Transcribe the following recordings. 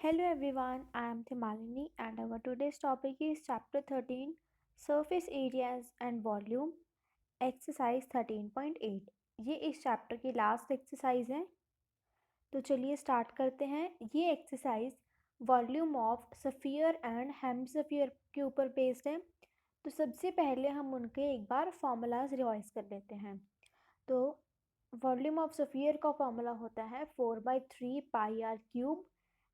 Hello everyone, I am Thimalini and our today's topic is chapter 13 Surface Areas and Volume exercise 13.8। ये इस chapter की last exercise है। तो चलिए start करते हैं। ये exercise volume of sphere and hemisphere के ऊपर बेस्ड है। तो सबसे पहले हम उनके एक बार फॉर्मूलाज रिवाइज कर लेते हैं। तो वॉल्यूम ऑफ स्फीयर का फॉर्मूला होता है 4/3 pi r cube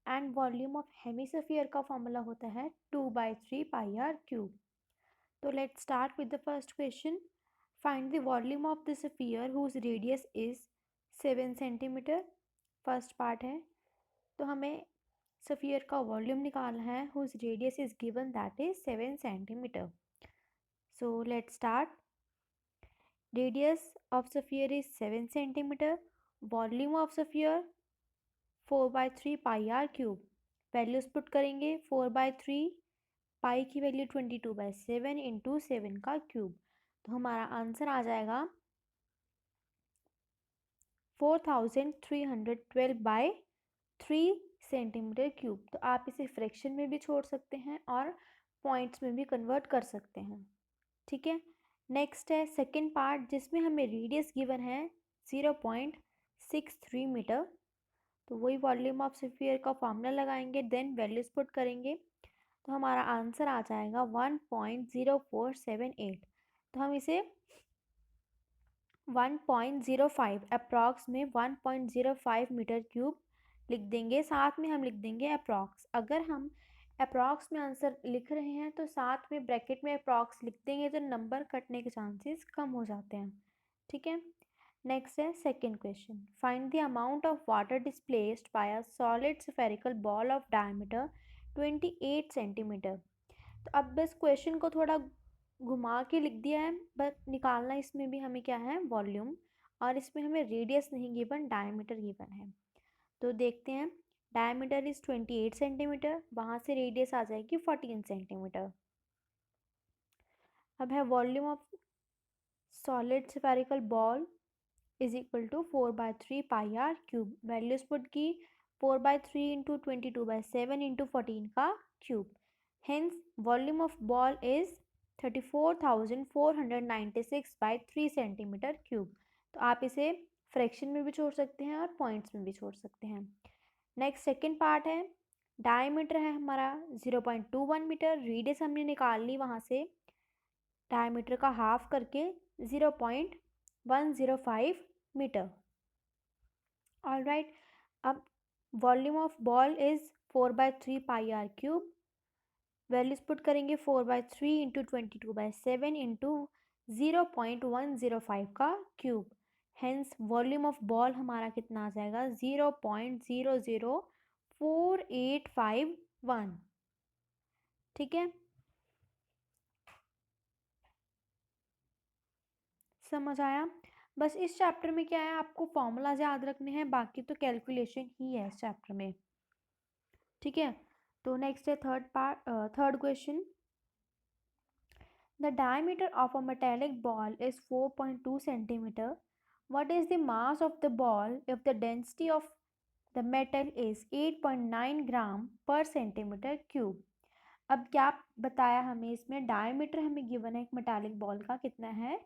and volume of hemisphere का फॉर्मूला होता है 2/3 पाई आर क्यूब। तो let's start with the first question. Find the volume of the sphere whose radius is 7 centimetre. First part है। तो हमें स्फीयर का वॉल्यूम निकालना है whose radius is given that is 7 centimetre. So let's start. Radius of sphere is 7 centimeter. Volume of sphere 4/3 pi r cube. Values put करेंगे 4/3 पाई की value 22/7 into 7 का cube. तो हमारा आंसर आ जाएगा 4312/3 सेंटीमीटर क्यूब। तो आप इसे फ्रैक्शन में भी छोड़ सकते हैं और पॉइंट्स में भी कन्वर्ट कर सकते हैं। ठीक है। नेक्स्ट है सेकेंड पार्ट जिसमें हमें रेडियस गिवन है 0.63 मीटर। तो वही वॉल्यूम ऑफ स्फीयर का फॉर्मूला लगाएंगे, देन वैल्यूज पुट करेंगे। तो हमारा आंसर आ जाएगा 1.0478। तो हम इसे 1.05 अप्रॉक्स में 1.05 मीटर क्यूब लिख देंगे। साथ में हम लिख देंगे अप्रॉक्स। अगर हम अप्रॉक्स में आंसर लिख रहे हैं तो साथ में ब्रैकेट में अप्रॉक्स लिख देंगे तो नंबर कटने के चांसेस कम हो जाते हैं। ठीक है। नेक्स्ट है second question. Find the amount of water displaced by a solid spherical ball of diameter 28 centimetre. तो अब बस क्वेश्चन को थोड़ा घुमा के लिख दिया है, बट निकालना इसमें भी हमें क्या है वॉल्यूम, और इसमें हमें रेडियस नहीं गिवन, डायमीटर गिवन है। तो देखते हैं। डायमीटर इज 28 सेंटीमीटर, वहाँ से रेडियस आ जाएगी 14 सेंटीमीटर। अब है volume of solid spherical ball is equal to 4/3 pi r cube. Values put की 4/3 इंटू 22/7 इंटू 14 का cube. Hence volume of ball is 34,496/3 centimetre cube. तो आप इसे फ्रैक्शन में भी छोड़ सकते हैं और पॉइंट्स में भी छोड़ सकते हैं। नेक्स्ट सेकेंड पार्ट है। डायमीटर है हमारा 0.21 मीटर। रेडियस हमने निकाल ली वहाँ से डायमीटर का हाफ करके 0.105 मीटर। All right. अब volume of ball is 4/3 pi r cube. Values put करेंगे 4/3 इंटू 22/7 इंटू 0.105 का cube. Hence volume of ball हमारा कितना आ जाएगा 0.004,851। ठीक है। समझ आया। बस इस चैप्टर में क्या है, आपको फॉर्मूलाज याद रखने हैं, बाकी तो कैलकुलेशन ही है इस चैप्टर में। ठीक है। तो नेक्स्ट है third question. The diameter of a metallic ball is 4.2 centimetre. What is the mass of the ball if the density of the metal is 8.9 ग्राम पर सेंटीमीटर क्यूब। अब क्या बताया हमें, इसमें डायमीटर हमें गिवन है एक मेटालिक बॉल का कितना है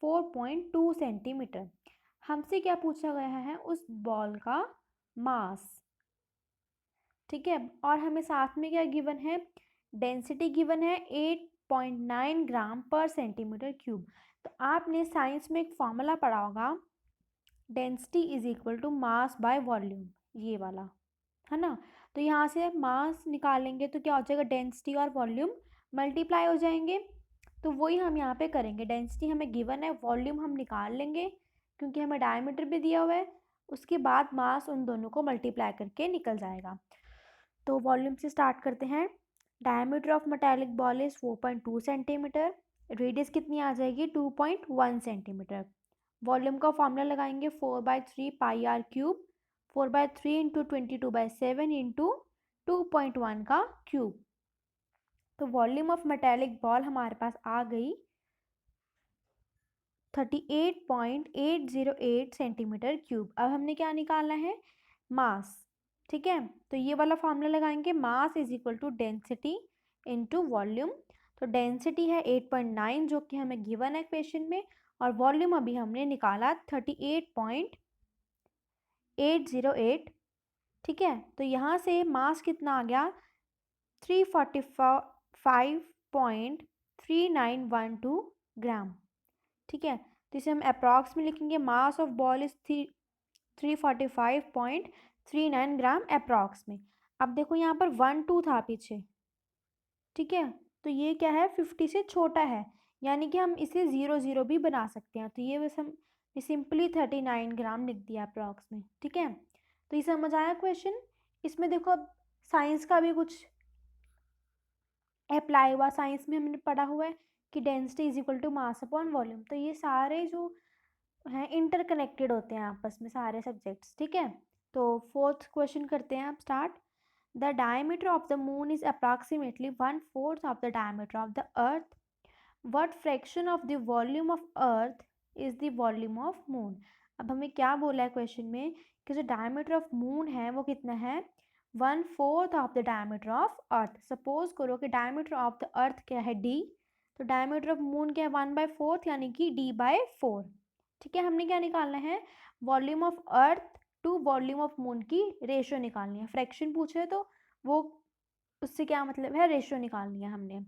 4.2 सेंटीमीटर। हमसे क्या पूछा गया है उस बॉल का मास। ठीक है। और हमें साथ में क्या गिवन है, डेंसिटी गिवन है 8.9 ग्राम पर सेंटीमीटर क्यूब। तो आपने साइंस में एक फॉर्मूला पढ़ा होगा, density is equal to mass by volume, ये वाला है ना। तो यहाँ से मास निकालेंगे तो क्या हो जाएगा, डेंसिटी और वॉल्यूम मल्टीप्लाई हो जाएंगे। तो वही हम यहाँ पे करेंगे। डेंसिटी हमें गिवन है, वॉल्यूम हम निकाल लेंगे क्योंकि हमें डायमीटर भी दिया हुआ है। उसके बाद मास उन दोनों को मल्टीप्लाई करके निकल जाएगा। तो वॉल्यूम से स्टार्ट करते हैं। Diameter of metallic ball is 4.2 centimetre. Radius कितनी आ जाएगी 2.1 सेंटीमीटर। वॉल्यूम का फॉर्मूला लगाएंगे 4/3 pi r cube. 4/3 into 22/7 into 2.1 का क्यूब। तो वॉल्यूम ऑफ मेटेलिक बॉल हमारे पास आ गई 38.808 सेंटीमीटर क्यूब। अब हमने क्या निकालना है, मास। ठीक है, तो ये वाला फॉर्मूला लगाएंगे, mass is equal to density into volume. तो डेंसिटी है 8.9 जो कि हमें गिवन है क्वेश्चन में, और वॉल्यूम अभी हमने निकाला 38.808। ठीक है, तो यहाँ से मास कितना आ गया 345.3912 ग्राम। ठीक है, तो इसे हम अप्रॉक्स में लिखेंगे, mass of ball is 345.39 gram approx में। अब देखो यहाँ पर 1 2 था पीछे, ठीक है, तो ये क्या है 50 से छोटा है, यानी कि हम इसे 0 0 भी बना सकते हैं। तो ये बस हम सिंपली 39 ग्राम लिख दिया अप्रॉक्स में। ठीक है, तो ये समझ आया क्वेश्चन। इसमें देखो अब साइंस का भी कुछ अप्लाई हुआ। साइंस में हमने पढ़ा हुआ है कि density is equal to mass upon volume, तो ये सारे जो हैं इंटरकनेक्टेड होते हैं आपस में सारे सब्जेक्ट्स। ठीक है, तो फोर्थ क्वेश्चन करते हैं आप start. The diameter of the moon is approximately 1/4 of the diameter of the earth. What fraction of the volume of earth is the volume of moon. अब हमें क्या बोला है क्वेश्चन में कि जो डायमीटर ऑफ मून है वो कितना है 1/4 of the diameter of earth. Suppose करो कि डायमीटर ऑफ द अर्थ क्या है d, तो डायमीटर ऑफ मून क्या है 1/4 यानी कि d/4। ठीक है, हमने क्या निकालना है volume of earth to volume of moon की रेशियो निकालनी है। फ्रैक्शन पूछे तो वो उससे क्या मतलब है रेशियो निकालनी है हमने।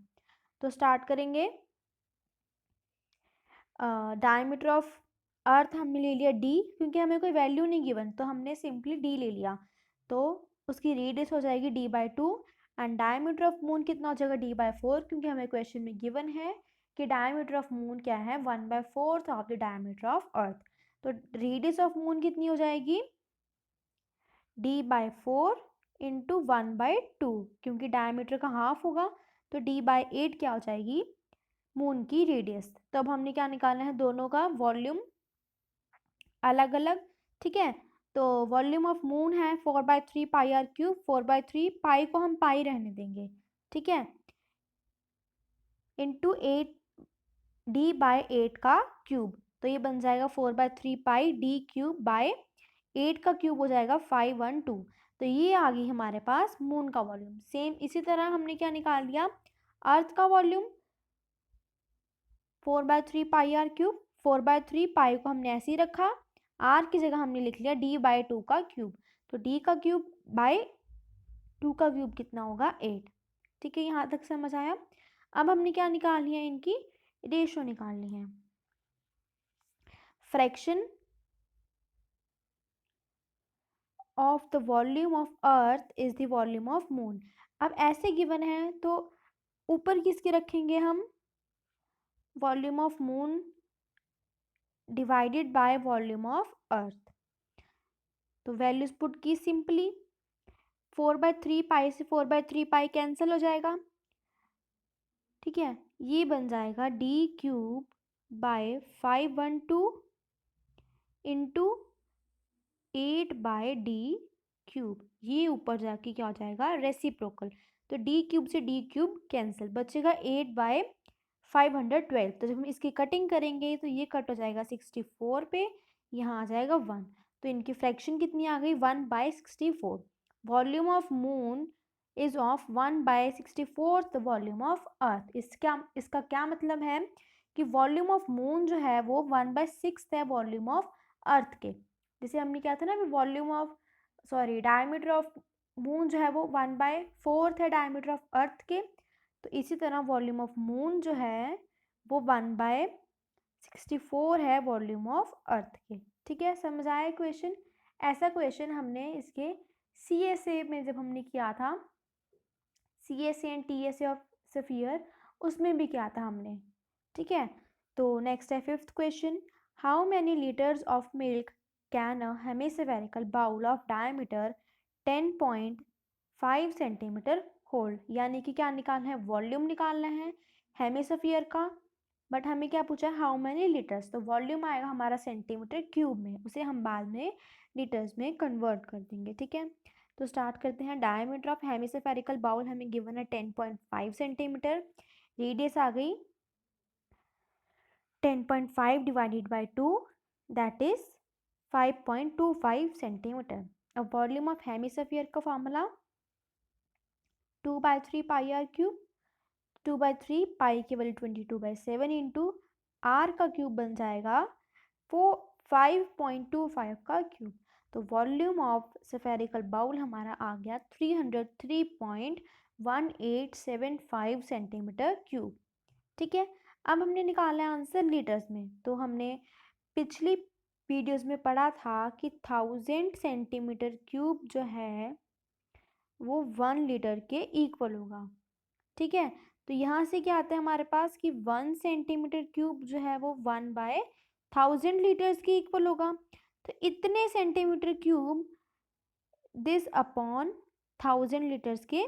तो स्टार्ट करेंगे, डायमीटर ऑफ अर्थ हमने ले लिया d, क्योंकि हमें कोई वैल्यू नहीं गिवन तो हमने सिंपली d ले लिया, तो उसकी रेडियस हो जाएगी d/2। And diameter of moon कितना हो जाएगा d/4, क्योंकि हमें क्वेश्चन में गिवन है कि डायमीटर ऑफ मून क्या है 1/4 of the diameter of earth. तो रेडियस ऑफ मून कितनी हो जाएगी d/4 इंटू 1/2, क्योंकि डायमीटर का हाफ होगा, तो d/8 क्या हो जाएगी मून की रेडियस। तो अब हमने क्या निकालना है दोनों का वॉल्यूम अलग अलग। ठीक है, तो वॉल्यूम ऑफ मून है 4/3 पाई आर क्यूब। 4/3 पाई को हम पाई रहने देंगे, ठीक है, इंटू 8 d/8 का क्यूब, तो ये बन जाएगा 4/3 पाई d³ / 8 का क्यूब हो जाएगा 512। तो ये आ गई हमारे पास मून का वॉल्यूम। सेम इसी तरह हमने क्या निकाल लिया अर्थ का वॉल्यूम 4/3 पाई आर क्यूब। 4/3 पाई को हमने ऐसे ही रखा, आर की जगह हमने लिख लिया d/2 का क्यूब, तो d का क्यूब बाय 2 का क्यूब कितना होगा 8। ठीक है, यहाँ तक समझ आया। अब हमने क्या निकालनी है इनकी रेशो निकालनी है। Fraction of the volume of earth is the volume of moon. अब ऐसे गिवन है तो ऊपर किसके रखेंगे हम volume of moon divided by volume of अर्थ। तो वैल्यूज पुट की सिंपली 4/3 पाई से 4/3 पाई कैंसिल हो जाएगा। ठीक है, ये बन जाएगा d³ / 512 इंटू 8/d³। ये ऊपर जाके क्या हो जाएगा रेसिप्रोकल, तो d³ से d³ कैंसिल, बचेगा 8/512। तो जब हम इसकी कटिंग करेंगे तो ये कट हो जाएगा 64 पे, यहाँ आ जाएगा 1, तो इनकी फ्रैक्शन कितनी आ गई 1/64। Volume of moon is of 1/64 the volume of अर्थ। इसका क्या मतलब है कि वॉल्यूम ऑफ मून जो है वो 1/6 है वॉल्यूम ऑफ अर्थ के। जैसे हमने क्या था ना volume of diameter of moon जो है वो 1/4 है डायमीटर ऑफ अर्थ के, तो इसी तरह वॉल्यूम ऑफ मून जो है वो 1/64 है वॉल्यूम ऑफ अर्थ के। ठीक है, समझ आया क्वेश्चन। ऐसा क्वेश्चन हमने इसके CSA में जब हमने किया था, CSA and TSA of sphere, उसमें भी किया था हमने। ठीक है, तो नेक्स्ट है fifth question. How many litres of milk can a hemispherical bowl of diameter 10.5 centimetre hold. यानी कि क्या निकालना है वॉल्यूम निकालना है हेमिस्फीयर का, बट हमें क्या पूछा है हाउ मैनी लीटर्स। तो वॉल्यूम आएगा हमारा सेंटीमीटर क्यूब में, उसे हम बाद में लीटर्स में कन्वर्ट कर देंगे। ठीक है, तो स्टार्ट करते हैं। डायमीटर ऑफ हेमिस्फेरिकल बाउल हमें गिवन है 10.5 सेंटीमीटर, रेडियस आ गई 10.5 divided by 2 that is 5.25 centimetre. अब वॉल्यूम ऑफ हेमिस्फीयर का फॉर्मूला 2/3 पाई आर क्यूब, 2/3 पाई की वैल्यू 22/7 इंटू आर का क्यूब बन जाएगा 5.25 का क्यूब। तो वॉल्यूम ऑफ स्फेरिकल बाउल हमारा आ गया 303.1875 सेंटीमीटर क्यूब। ठीक है, अब हमने निकाला है आंसर लीटर्स में। तो हमने पिछली वीडियोस में पढ़ा था कि 1000 सेंटीमीटर क्यूब जो है वो 1 लीटर के इक्वल होगा। ठीक है, तो यहाँ से क्या आता है हमारे पास कि 1 सेंटीमीटर क्यूब जो है वो 1/1000 लीटर्स के इक्वल होगा। तो इतने centimetre cube this upon 1000 litres के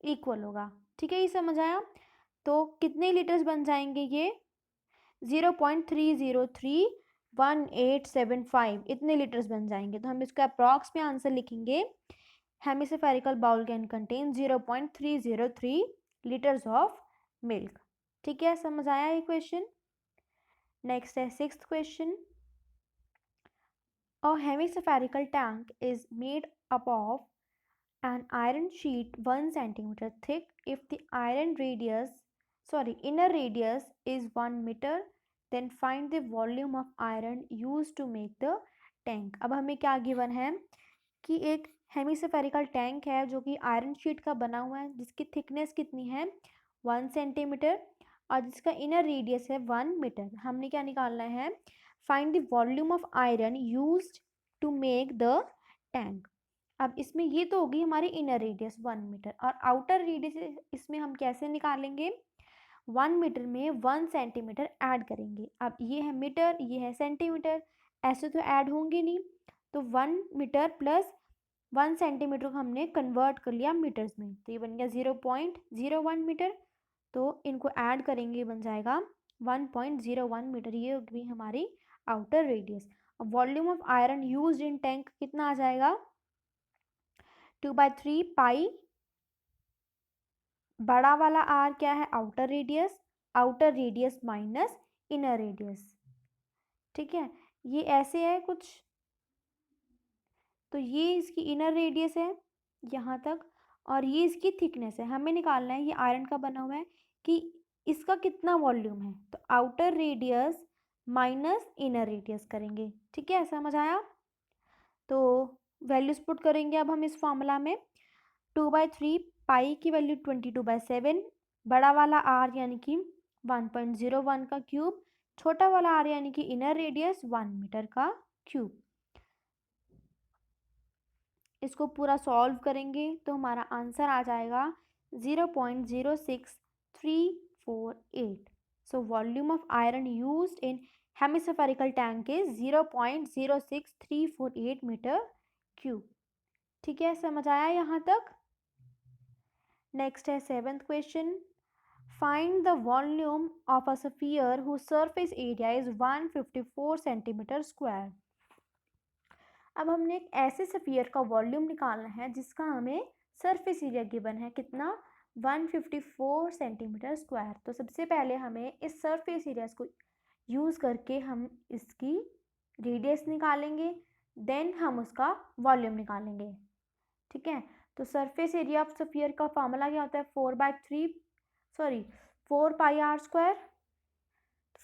इक्वल होगा। ठीक है, ये समझ आया। तो कितने लीटर्स बन जाएंगे ये 0.3031875 इतने लीटर्स बन जाएंगे। तो हम इसका अप्रॉक्स में आंसर लिखेंगे hemispherical bowl can contain 0.303 litres of milk. ठीक है, समझ आया ये क्वेश्चन। नेक्स्ट है 6th question. A hemispherical tank is made up of an iron sheet 1 centimeter thick if the inner radius is 1 meter, then find the volume of iron used to make the tank। अब हमें क्या given है कि एक hemispherical tank है जो कि iron sheet का बना हुआ है, जिसकी थिकनेस कितनी है 1 सेंटीमीटर और जिसका इनर रेडियस है 1 मीटर। हमने क्या निकालना है, find the volume of iron used to make the tank. अब इसमें ये तो होगी हमारी इनर रेडियस 1 मीटर और आउटर रेडियस इसमें हम कैसे निकालेंगे, 1 मीटर में 1 सेंटीमीटर ऐड करेंगे। अब ये है मीटर, ये है सेंटीमीटर, ऐसे तो ऐड होंगे नहीं। तो 1 मीटर प्लस 1 सेंटीमीटर को हमने कन्वर्ट कर लिया मीटर्स में, तो ये बन गया 0.01 मीटर। तो इनको ऐड करेंगे बन जाएगा 1.01 मीटर। ये होगी हमारी आउटर रेडियस। अब volume of iron used in tank कितना आ जाएगा 2/3 पाई, बड़ा वाला आर क्या है outer radius minus inner radius. ठीक है, ये ऐसे है कुछ। तो ये इसकी इनर रेडियस है यहाँ तक और ये इसकी थिकनेस है। हमें निकालना है, ये आयरन का बना हुआ है, कि इसका कितना वॉल्यूम है। तो outer radius minus inner radius करेंगे। ठीक है, समझ आया। तो वैल्यूज पुट करेंगे अब हम इस फॉर्मूला में। 2/3 पाई की वैल्यू 22/7, बड़ा वाला आर यानी कि 1.01 का क्यूब, छोटा वाला आर यानी कि इनर रेडियस 1 मीटर का क्यूब। इसको पूरा सॉल्व करेंगे तो हमारा आंसर आ जाएगा 0.06348। So volume of iron used in hemispherical tank is 0.06348 metre cube. ठीक है, समझ आया यहाँ तक। नेक्स्ट है 7th question. Find the volume of a sphere whose surface area is 154 centimetre square. अब हमने एक ऐसे स्फीयर का वॉल्यूम निकालना है जिसका हमें सरफेस एरिया गिवन है कितना 154 सेंटीमीटर स्क्वायर। तो सबसे पहले हमें इस सरफेस एरिया को यूज़ करके हम इसकी रेडियस निकालेंगे, देन हम उसका वॉल्यूम निकालेंगे। ठीक है, तो सरफेस एरिया ऑफ स्फीयर का फॉर्मूला क्या होता है 4 pi r square.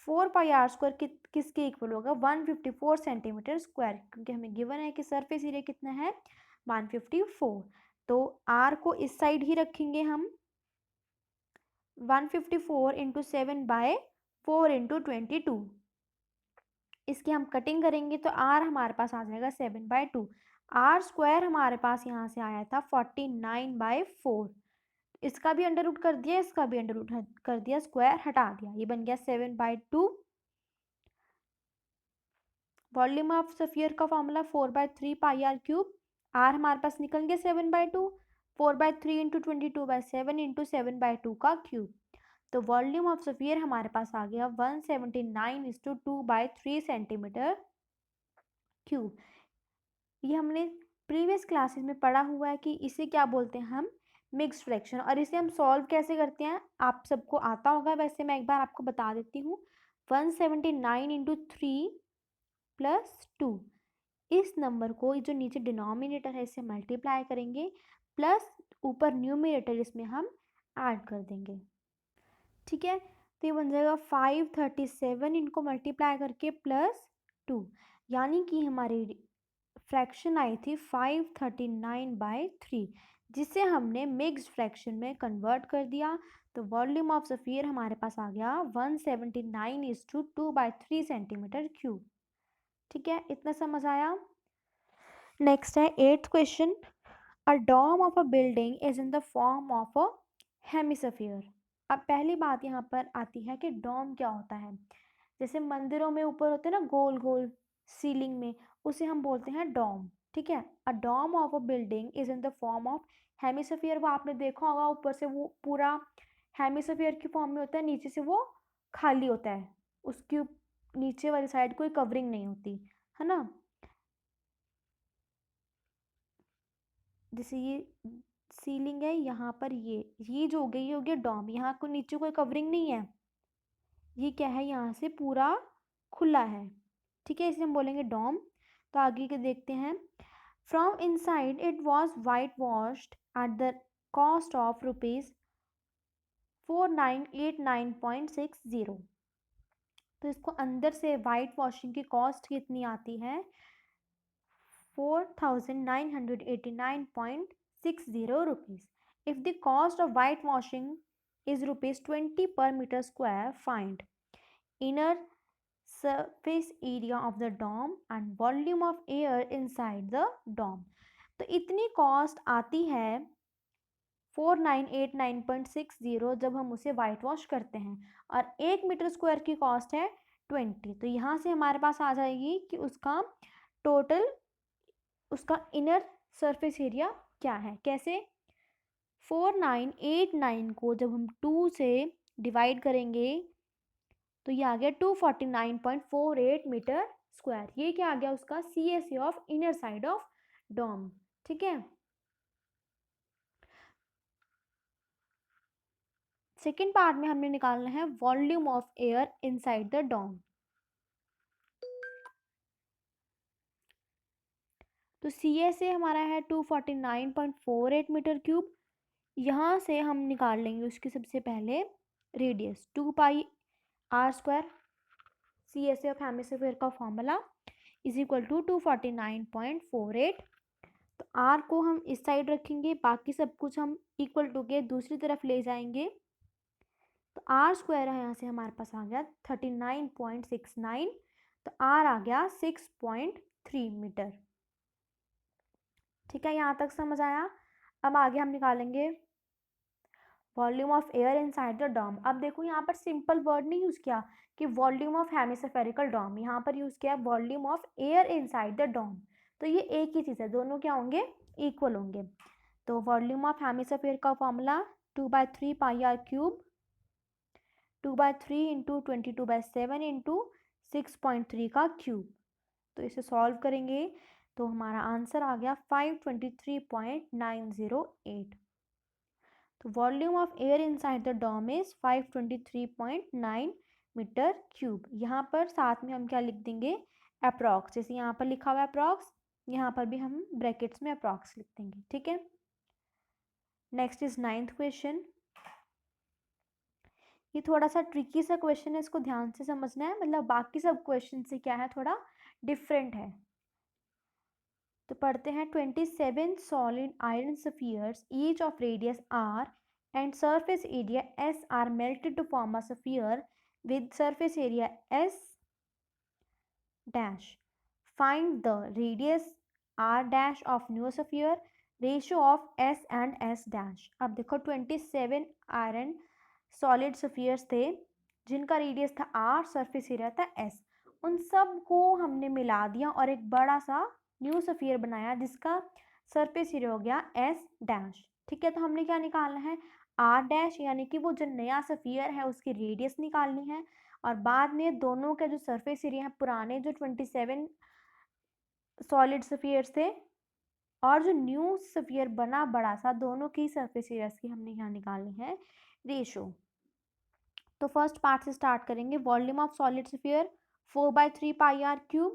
4 pi r square किसके इक्वल होगा 154 सेंटीमीटर स्क्वायर, क्योंकि हमें गिवन है कि सरफेस एरिया कितना है 154। तो आर को इस साइड ही रखेंगे हम, 154 इंटू 7/4 इंटू 22। इसकी हम कटिंग करेंगे तो आर हमारे पास आ जाएगा 7/2। आर स्क्वायर हमारे पास यहाँ से आया था 49/4। इसका भी अंडर रूट कर दिया, इसका भी अंडर रूट कर दिया, स्क्वायर हटा दिया, ये बन गया 7/2। वॉल्यूम ऑफ स्फीयर का formula 4/3 pi r cube. R हमारे पास निकल गया 7/2, 4/3 इंटू 22/7 इंटू 7/2 का क्यूब। तो वॉल्यूम ऑफ स्फीयर हमारे पास आ गया 179:2/3 सेंटीमीटर क्यूब। ये हमने प्रीवियस क्लासेस में पढ़ा हुआ है कि इसे क्या बोलते हैं हम मिक्स्ड फ्रैक्शन। और इसे हम सॉल्व कैसे करते हैं आप सबको आता होगा, वैसे मैं एक बार आपको बता देती हूँ। 179 इंटू 3 + 2 इस नंबर को जो नीचे डिनोमिनेटर है इससे मल्टीप्लाई करेंगे, प्लस ऊपर न्यूमरेटर इसमें हम ऐड कर देंगे। ठीक है, तो ये बन जाएगा 537 इनको मल्टीप्लाई करके प्लस 2, यानी कि हमारी फ्रैक्शन आई थी 539/3, जिसे हमने मिक्स्ड फ्रैक्शन में कन्वर्ट कर दिया। तो वॉल्यूम ऑफ सफ़ियर हमारे पास आ गया 179:2/3 सेंटीमीटर क्यूब। ठीक है, इतना समझ आया। नेक्स्ट है 8th question, a dome of a building is in the form of a hemisphere. अब पहली बात यहाँ पर आती है कि डोम क्या होता है। जैसे मंदिरों में ऊपर होते हैं ना गोल गोल सीलिंग में, उसे हम बोलते हैं डोम। ठीक है, a dome of a building is in the form of hemisphere. वो आपने देखा होगा, ऊपर से वो पूरा हेमिस्फीयर की फॉर्म में होता है, नीचे से वो खाली होता है, उसकी नीचे वाली साइड कोई कवरिंग नहीं होती है ना। जैसे ये सीलिंग है, यहाँ पर ये जो हो गई ये हो गया डोम, यहाँ को नीचे कोई कवरिंग नहीं है, ये क्या है यहाँ से पूरा खुला है। ठीक है, इसे हम बोलेंगे डोम। तो आगे के देखते हैं, from inside it was white washed at the cost of ₹4989.60। तो इसको अंदर से वाइट वॉशिंग की कॉस्ट कितनी आती है, 4989.60 rupees. If the cost of whitewashing is ₹20 per meter square, find inner surface area of the dome and volume of air inside the dome. तो इतनी कॉस्ट आती है 4989.60 जब हम उसे वाइट वॉश करते हैं, और 1 मीटर स्क्वायर की कॉस्ट है 20। तो यहाँ से हमारे पास आ जाएगी कि उसका टोटल, उसका इनर सरफेस एरिया क्या है। कैसे, 4989 को जब हम 2 से डिवाइड करेंगे तो ये आ गया 249.48 मीटर स्क्वायर। ये क्या आ गया उसका CSA of inner side of dome. ठीक है, सेकेंड पार्ट में हमने निकालना है volume of air inside the dome. तो CSA हमारा है 249.48 मीटर क्यूब। यहाँ से हम निकाल लेंगे उसकी सबसे पहले radius 2πr²। CSA of hemisphere का फॉर्मूला इज इक्वल टू 249.48। तो R को हम इस साइड रखेंगे, बाकी सब कुछ हम इक्वल टू के दूसरी तरफ ले जाएंगे। तो R² है यहाँ से हमारे पास आ गया 39.69। तो R आ गया 6.3 मीटर। ठीक है, यहाँ तक समझ आया। अब आगे हम निकालेंगे volume of air inside the dome. अब देखो यहाँ पर सिंपल वर्ड नहीं यूज़ किया कि वॉल्यूम ऑफ हेमिस्फेरिकल डोम, यहाँ पर यूज़ किया volume of air inside the dome. तो ये एक ही चीज़ है, दोनों क्या होंगे, इक्वल होंगे। तो वॉल्यूम ऑफ हेमिस्फीयर का फॉर्मूला 2/3πr³, 2/3 इंटू 22/7 इंटू 6.3 का क्यूब। तो इसे सॉल्व करेंगे तो हमारा आंसर आ गया 523.908। तो volume of air inside the dome is 523.9 metre cube. यहाँ पर साथ में हम क्या लिख देंगे, अप्रॉक्स। जैसे यहाँ पर लिखा हुआ है अप्रॉक्स, यहाँ पर भी हम ब्रैकेट्स में अप्रॉक्स लिख देंगे। ठीक है, नेक्स्ट इज 9th क्वेश्चन। ये थोड़ा सा ट्रिकी सा क्वेश्चन है, इसको ध्यान से समझना है, मतलब बाकी सब क्वेश्चन से क्या है, थोड़ा डिफरेंट है। तो पढ़ते हैं, 27 solid iron spheres each of radius r and surface area s are melted to form a sphere with surface area s dash. Find the radius r dash of new sphere, ratio of s and s dash. अब देखो 27 iron solid spheres थे जिनका radius था r, surface area था s। उन सब को हमने मिला दिया और एक बड़ा सा न्यू स्फीयर बनाया जिसका सरफेस एरिया हो गया s डैश। ठीक है, तो हमने क्या निकालना है, r डैश, यानी कि वो जो नया स्फीयर है उसकी रेडियस निकालनी है, और बाद में दोनों के जो सरफेस एरिया है, पुराने जो 27 सॉलिड स्फीयर्स थे और जो न्यू स्फीयर बना बड़ा सा, दोनों की सरफेस एरियाज की हमने यहाँ निकालनी है रेशो। तो फर्स्ट पार्ट से स्टार्ट करेंगे, volume of solid sphere 4/3πr³।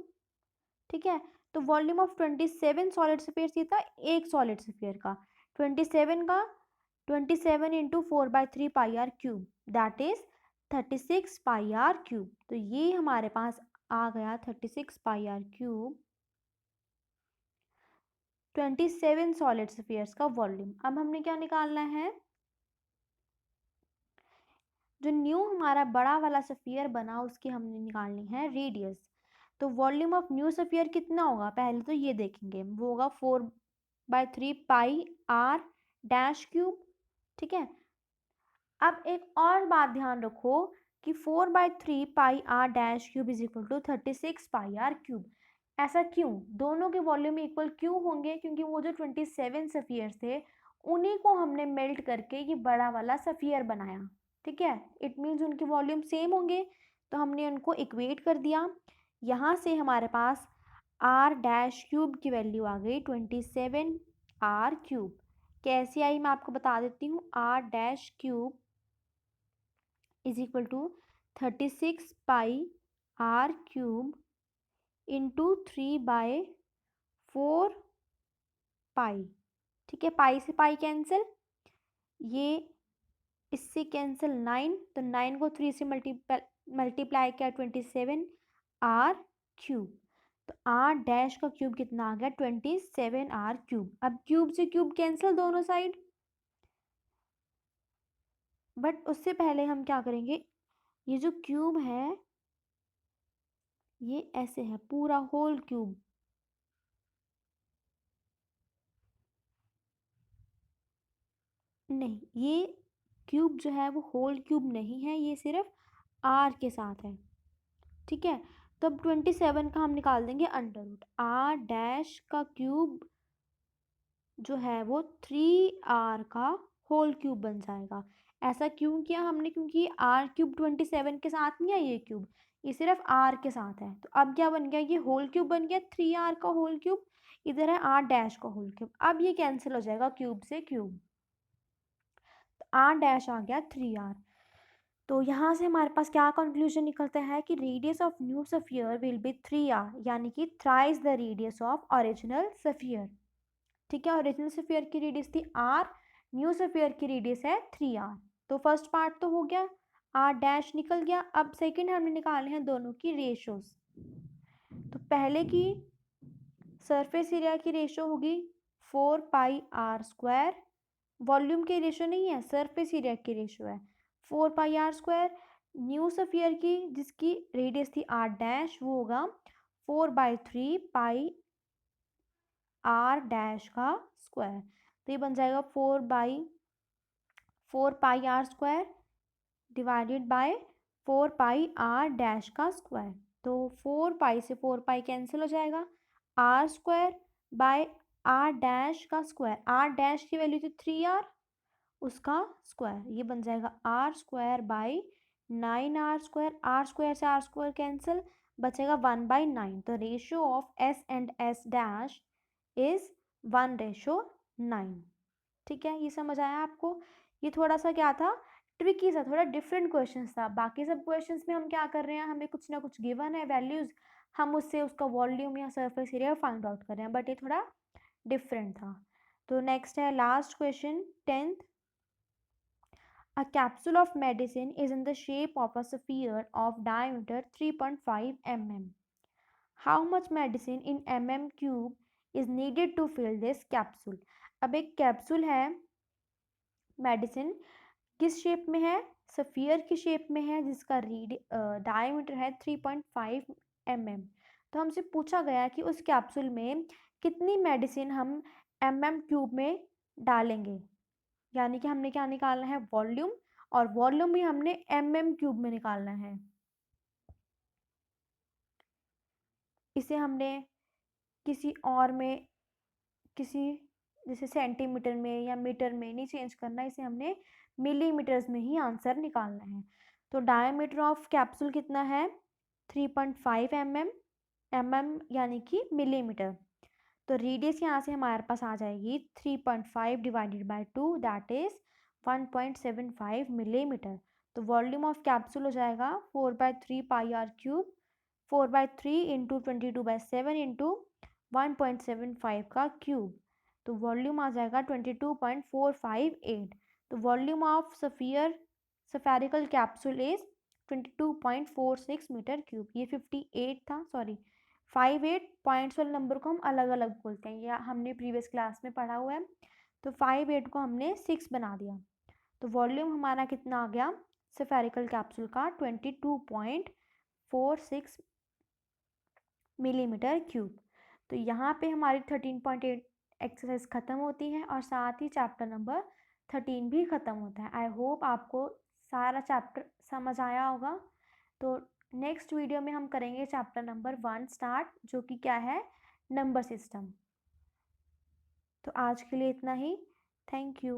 ठीक है, तो वॉल्यूम ऑफ 27 सॉलिड स्फीयर ये था एक सॉलिड स्फीयर का, 27 का 27 into 4/3 pi r cube that is 36 pi r cube. तो ये हमारे पास आ गया 36 pi r cube 27 solid spheres का वॉल्यूम। अब हमने क्या निकालना है, जो न्यू हमारा बड़ा वाला स्फीयर बना उसकी हमने निकालनी है रेडियस। तो वॉल्यूम ऑफ न्यू स्फीयर कितना होगा, पहले तो ये देखेंगे, वो होगा 4/3 पाई आर डैश क्यूब। ठीक है, अब एक और बात ध्यान रखो कि 4/3 pi r dash cube is equal to 36 pi r cube. ऐसा क्यों, दोनों के वॉल्यूम इक्वल क्यों होंगे, क्योंकि वो जो 27 सफियर्स थे उन्हीं को हमने मेल्ट करके ये बड़ा वाला सफियर बनाया। ठीक है, इट मीन्स उनके वॉल्यूम सेम होंगे, तो हमने उनको इक्वेट कर दिया। यहाँ से हमारे पास आर डैश क्यूब की वैल्यू आ गई 27 आर क्यूब। कैसे आई मैं आपको बता देती हूँ, r dash cube is equal to 36 pi r cube into 3/4 pi. ठीक है, पाई से पाई कैंसिल, ये इससे कैंसिल 9, तो 9 को 3 से मल्टीप्लाई किया 27 आर क्यूब। तो आर डैश का क्यूब कितना आ गया 27 आर क्यूब। अब क्यूब से क्यूब कैंसिल दोनों साइड, बट उससे पहले हम क्या करेंगे, ये जो क्यूब है ये ऐसे है पूरा होल क्यूब, नहीं ये क्यूब जो है वो होल क्यूब नहीं है, ये सिर्फ आर के साथ है। ठीक है, तो अब 27 का हम निकाल देंगे अंडर रूट, आर डैश का क्यूब जो है वो 3r का होल क्यूब बन जाएगा। ऐसा क्यों किया हमने, क्योंकि आर क्यूब 27 के साथ नहीं है, ये क्यूब ये सिर्फ आर के साथ है। तो अब क्या बन गया, ये होल क्यूब बन गया 3r का होल क्यूब, इधर है आर डैश का होल क्यूब। अब ये कैंसिल हो जाएगा क्यूब से क्यूब, तो आर डैश आ गया 3r। तो यहाँ से हमारे पास क्या कंक्लूजन निकलता है कि radius of new sphere will be 3r, यानी कि thrice the radius of original sphere. ठीक है, ओरिजिनल सफियर की रेडियस थी r, न्यू सफियर की रेडियस है 3r। तो फर्स्ट पार्ट तो हो गया, r डैश निकल गया। अब सेकंड हमने निकाले हैं दोनों की रेशियोज। तो पहले की सरफेस एरिया की रेशियो होगी 4πr², वॉल्यूम की रेशियो नहीं है, सरफेस एरिया की रेशियो है 4πr²। न्यू सफियर की जिसकी रेडियस थी r डैश, वो होगा 4/3 पाई आर डैश का स्क्वायर। तो ये बन जाएगा 4 pi r square divided by 4 pi r dash का स्क्वायर। तो 4 पाई से 4 पाई कैंसिल हो जाएगा, r square by r dash का स्क्वायर, आर डैश की वैल्यू थी 3r, उसका स्क्वायर, ये बन जाएगा r square by 9r², r square से आर स्क्वायर कैंसिल, बचेगा 1/9। तो ratio of s and s dash is 1:9। ठीक है, ये समझ आया आपको। ये थोड़ा सा क्या था, ट्रिकी सा, थोड़ा डिफरेंट क्वेश्चन था। बाकी सब क्वेश्चंस में हम क्या कर रहे हैं, हमें कुछ ना कुछ गिवन है वैल्यूज, हम उससे उसका वॉल्यूम या सरफेस एरिया फाइंड आउट कर रहे हैं, बट ये थोड़ा डिफरेंट था। तो नेक्स्ट है last question 10th। A capsule of medicine is in the shape of a sphere of diameter 3.5 mm. How much medicine in mm cube is needed to fill this capsule? अब एक capsule है, medicine किस shape में है, sphere की shape में है, जिसका डायमीटर है 3.5 mm। तो हमसे पूछा गया कि उस कैप्सूल में कितनी मेडिसिन हम क्यूब में डालेंगे, यानी कि हमने क्या निकालना है, वॉल्यूम, और वॉल्यूम भी हमने क्यूब में निकालना है। इसे हमने किसी और में, किसी जैसे सेंटीमीटर में या मीटर में नहीं चेंज करना, इसे हमने मिलीमीटर्स में ही आंसर निकालना है। तो डायमीटर ऑफ कैप्सूल कितना है 3.5 mm यानी कि मिलीमीटर। तो रेडियस यहाँ से हमारे पास आ जाएगी 3.5 divided by 2 that is 1.75 millimetre. तो वॉल्यूम ऑफ कैप्सूल हो जाएगा 4/3 pi r cube, 4/3 into 22/7 into 1.75 का क्यूब, तो वॉल्यूम आ जाएगा 22.458। तो volume of spherical capsule is 22.46 metre cube. ये 58 था, सॉरी 58 पॉइंट्स वाले नंबर को हम अलग अलग बोलते हैं, या हमने प्रीवियस क्लास में पढ़ा हुआ है। तो 58 को हमने 6 बना दिया, तो वॉल्यूम हमारा कितना आ गया सफेरिकल कैप्सूल का 22.46 मिलीमीटर क्यूब। तो यहाँ पे हमारी 13.8 एक्सरसाइज ख़त्म होती है और साथ ही चैप्टर नंबर 13 भी ख़त्म होता है। आई होप आपको सारा चैप्टर समझ आया होगा। तो नेक्स्ट वीडियो में हम करेंगे चैप्टर नंबर 1 स्टार्ट, जो कि क्या है, नंबर सिस्टम। तो आज के लिए इतना ही। Thank you.